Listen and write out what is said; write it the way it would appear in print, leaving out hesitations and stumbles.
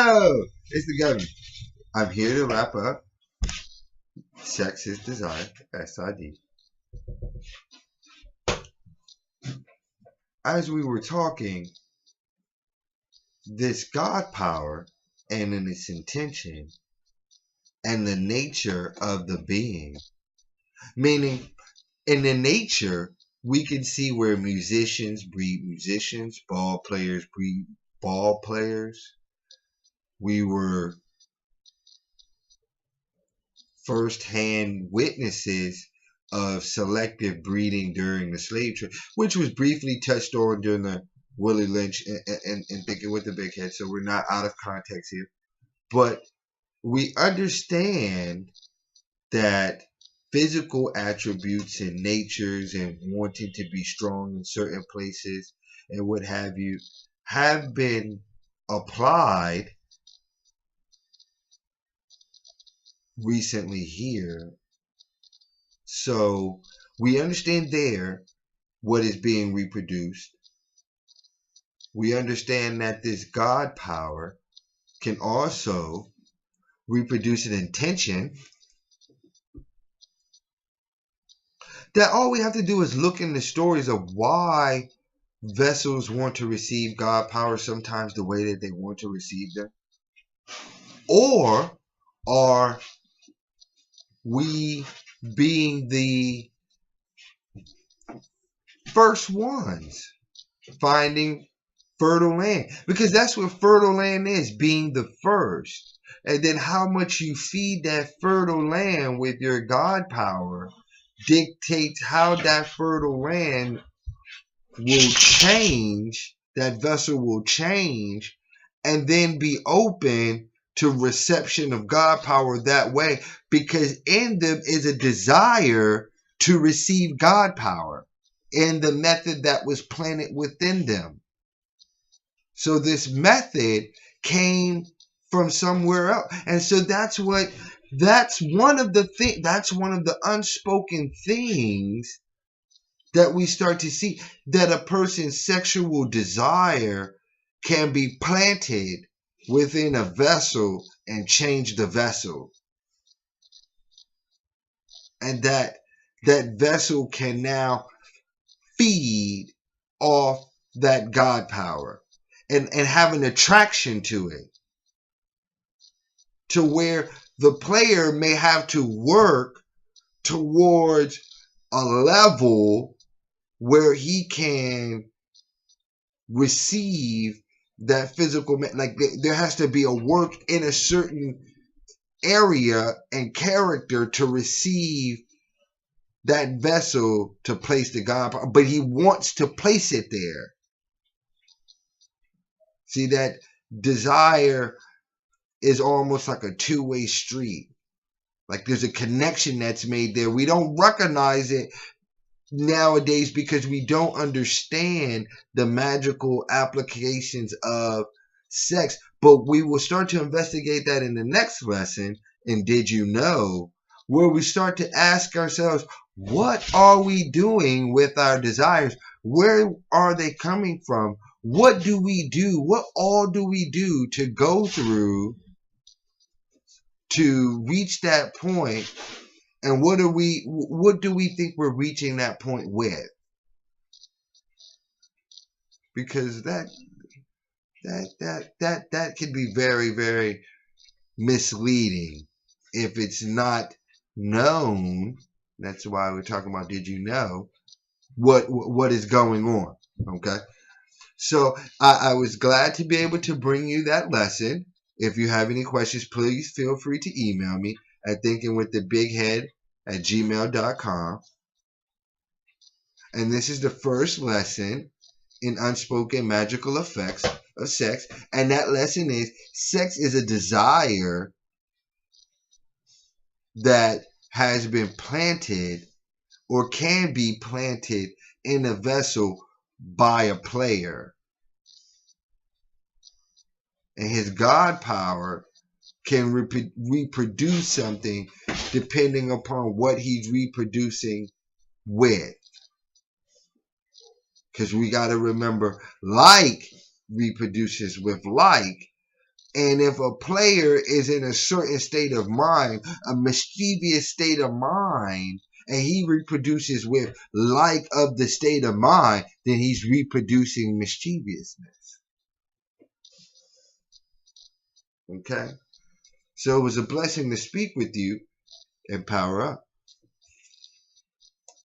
Oh, it's the government. I'm here to wrap up. Sex is desire. SID. As we were talking, this God power and in its intention and the nature of the being, meaning in the nature, we can see where musicians breed musicians, ball players breed ball players. We were first-hand witnesses of selective breeding during the slave trade, which was briefly touched on during the Willie Lynch and Thinking with the Big Head, so we're not out of context here. But we understand that physical attributes and natures and wanting to be strong in certain places and what have you have been applied recently here. So we understand there what is being reproduced. We understand that this God power can also reproduce an intention. That all we have to do is look in the stories of why vessels want to receive God power sometimes the way that they want to receive them. Or are we being the first ones finding fertile land? Because that's what fertile land is, being the first. And then how much you feed that fertile land with your God power dictates how that fertile land will change, that vessel will change, and then be open to reception of God power that way, because in them is a desire to receive God power in the method that was planted within them. So this method came from somewhere else. And so that's one of the unspoken things that we start to see, that a person's sexual desire can be planted within a vessel and change the vessel. And that vessel can now feed off that God power and have an attraction to it, to where the player may have to work towards a level where he can receive that physical, like there has to be a work in a certain area and character to receive that vessel to place the God power, but he wants to place it there. See, that desire is almost like a two-way street. Like there's a connection that's made there. We don't recognize it nowadays because we don't understand the magical applications of sex. But we will start to investigate that in the next lesson. And did you know? Where we start to ask ourselves, what are we doing with our desires? Where are they coming from? What do we do? What all do we do to go through to reach that point? And what do we think we're reaching that point with? Because that can be very, very misleading if it's not known. That's why we're talking about, did you know what is going on? Okay. So I was glad to be able to bring you that lesson. If you have any questions, please feel free to email me at thinkingwiththebighead@gmail.com. And this is the first lesson in Unspoken Magical Effects of Sex. And that lesson is, sex is a desire that has been planted or can be planted in a vessel by a player. And his God power can reproduce something depending upon what he's reproducing with. Because we got to remember, like reproduces with like, And if a player is in a certain state of mind, a mischievous state of mind, and he reproduces with like of the state of mind, then he's reproducing mischievousness. Okay? So it was a blessing to speak with you, and power up.